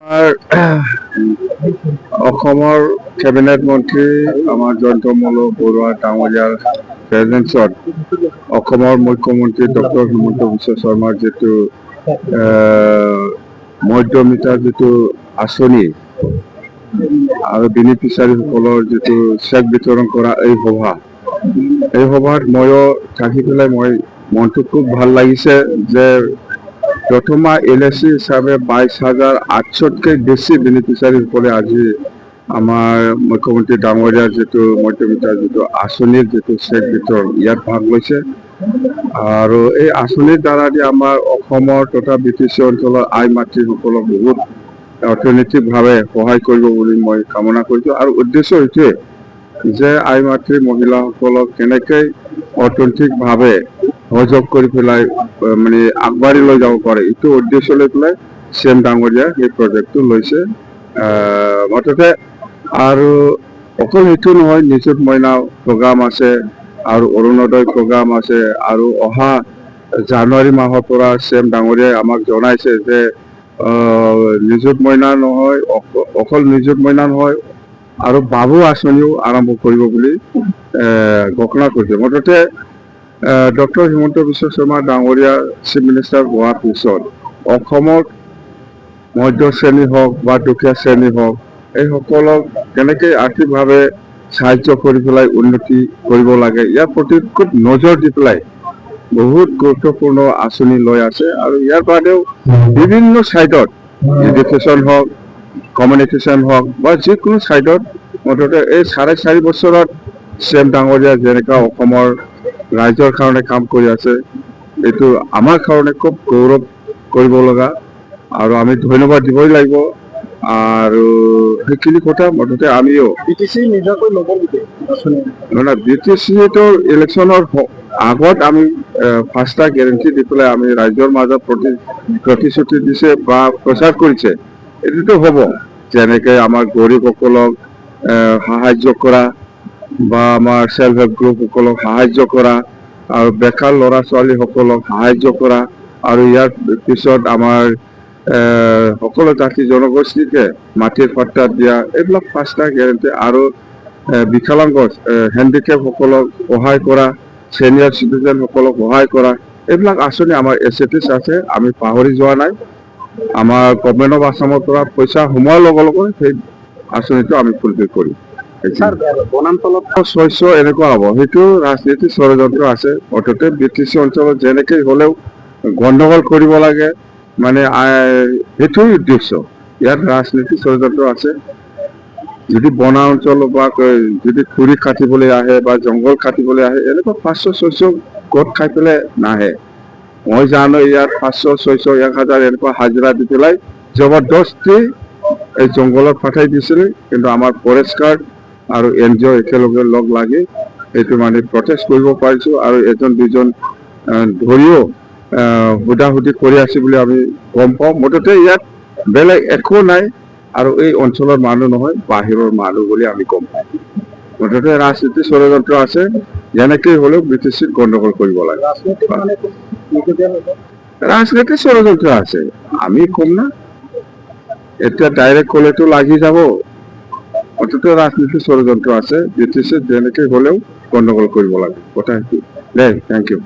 R অসমৰ cabinet মন্ত্ৰী আমাৰ জয়ন্তমল্ল বৰুৱা ডাঙৰীয়াৰ প্ৰেজেন্সত অসমৰ মুখ্যমন্ত্ৰী ডক্টৰ হিমন্ত বিশ্ব শৰ্মাৰ যিটো মধ্যমিতাৰ যিটো আঁচনি আৰু বেনিফিচিয়াৰীসকলৰ যিটো চেক বিতৰণ কৰা এই সভাত ময়ো থাকি পেলাই মনটো খুব ভাল লাগিছে যে প্রথমা এলআইসি হিসাবে 22,800কে বেশি বেনিফিচিয়ারিসকলে আজি আমার মুখ্যমন্ত্রী ডাঙরিয়ার যেটো মধ্যমিতার যেটো আঁচনির যেটো চেক বিতরণ ইয়াত ভাগ লৈছে আৰু এই আঁচনিৰ দ্বাৰা দি আমাৰ অসমৰ তথা বিটিচি অঞ্চলৰ আই মাতৃসকলক বহুত অৰ্থনৈতিকভাৱে সহায় কৰিব বুলি মই কামনা কৰিছোঁ আৰু উদ্দেশ্য এইটোৱে যে আই মাতৃ মহিলাসকলক কেনেকৈ অৰ্থনৈতিকভাৱে সহযোগ কৰি পেলাই মানে আগবাঢ়ি লৈ যাব পাৰে এইটো উদ্দেশ্য লৈ পেলাই চিএম ডাঙৰীয়া এই প্ৰজেক্টটো লৈছে মুঠতে আৰু অকল সেইটো নহয় নিযুত মইনা প্ৰগ্ৰাম আছে আৰু অৰুণোদয় প্ৰগ্ৰাম আছে আৰু অহা জানুৱাৰী মাহৰ পৰা চিএম ডাঙৰীয়াই আমাক জনাইছে যে নিযুত মইনা নহয় অকল নিযুত মইনা নহয় আৰু বাবু আঁচনিও আৰম্ভ কৰিব বুলি ঘোষণা কৰিছে মুঠতে ডক্টৰ হিমন্ত বিশ্ব শৰ্মা ডাঙৰীয়া চিফ মিনিষ্টাৰ হোৱাৰ পিছত অসমৰ মধ্য শ্ৰেণী হওক বা দুখীয়া শ্ৰেণী হওক এইসকলক কেনেকৈ আৰ্থিকভাৱে সাহায্য কৰি পেলাই উন্নতি কৰিব লাগে ইয়াৰ প্ৰতি খুব নজৰ দি পেলাই বহুত গুৰুত্বপূৰ্ণ আঁচনি লৈ আছে আৰু ইয়াৰ বাদেও বিভিন্ন ছাইডত এডুকেশ্যন হওক কমিউনিকেশ্যন হওক বা যিকোনো ছাইডত মুঠতে এই 4.5 বছৰত চিএম ডাঙৰীয়া যেনেকুৱা অসমৰ ৰাইজৰ কাৰণে কাম কৰি আছে এইটো আমাৰ কাৰণে খুব গৌৰৱ কৰিব লগা আৰু আমি ধন্যবাদ দিবই লাগিব আৰু সেইখিনি কথা মুঠতে আমিও বিটিচি নিজাকৈ ল'ব মানে বিটিচিটোৰ ইলেকশ্যনৰ আগত আমি 5টা গেৰেণ্টি দি পেলাই আমি ৰাইজৰ মাজত প্ৰতিশ্ৰুতি দিছে বা প্ৰচাৰ কৰিছে এইটোতো হ'ব যেনেকৈ আমাৰ গৰীবসকলক সাহায্য কৰা বা আমাৰ সেল্ফ হেল্প গ্ৰুপসকলক সাহায্য কৰা আৰু বেকাৰ ল'ৰা ছোৱালীসকলক সাহায্য কৰা আৰু ইয়াৰ পিছত আমাৰ সকলো জাতি জনগোষ্ঠীকে মাটিৰ পাট্টা দিয়া এইবিলাক 5টা গেৰেণ্টি আৰু বিকলাংগ হেণ্ডিকেপসকলক সহায় কৰা সিনিয়ৰ চিটিজেনসকলক সহায় কৰা এইবিলাক আঁচনি আমাৰ এছএটিছ আছে আমি পাহৰি যোৱা নাই আমাৰ গভৰ্ণমেণ্ট অফ আসামৰ পৰা পইচা সোমোৱাৰ লগে লগে সেই আঁচনিটো আমি ফুলফিল কৰিম বনাঞ্চলত শস্য এনেকুৱা হ'ব সেইটো ৰাজনীতি ষড়যন্ত্ৰ আছে অৰ্থাৎ বিটিচি অঞ্চলত যেনেকৈ হ'লেও গণ্ডগোল কৰিব লাগে মানে সেইটোৱেই উদ্দেশ্য ইয়াত ৰাজনীতি ষড়যন্ত্ৰ আছে যদি বনা অঞ্চল বা যদি খৰি কাটিবলৈ আহে বা জংঘল কাটিবলৈ আহে এনেকুৱা 500-600 গোট খাই পেলাই নাহে মই জানো ইয়াত 500-600 1000 এনেকুৱা হাজিৰা দি পেলাই জবৰদস্তি এই জংঘলত পঠাই দিছিল কিন্তু আমাৰ ফৰেষ্ট গাৰ্ড আৰু এনজিঅ একেলগে লগ লাগি এইটো মানে প্ৰটেষ্ট কৰিব পাৰিছোঁ আৰু এজন দুজন ধৰিও হুদাহুদি কৰি আছে বুলি আমি গম পাওঁ মুঠতে ইয়াত বেলেগ একো নাই আৰু এই অঞ্চলৰ মানুহ নহয় বাহিৰৰ মানুহ বুলি আমি গম পাওঁ মুঠতে ৰাজনীতি ষড়যন্ত্ৰ আছে যেনেকৈ হ'লেও বিটিচিত গণ্ডগোল কৰিব লাগে ৰাজনীতি ষড়যন্ত্ৰ আছে আমি কম না এতিয়া ডাইৰেক্ট ক'লেতো লাগি যাব অন্তত ৰাজনীতি ষড়যন্ত্ৰ আছে বিটিচিত যেনেকৈ হ'লেও গণ্ডগোল কৰিব লাগে কথা সেইটো দে থেংক ইউ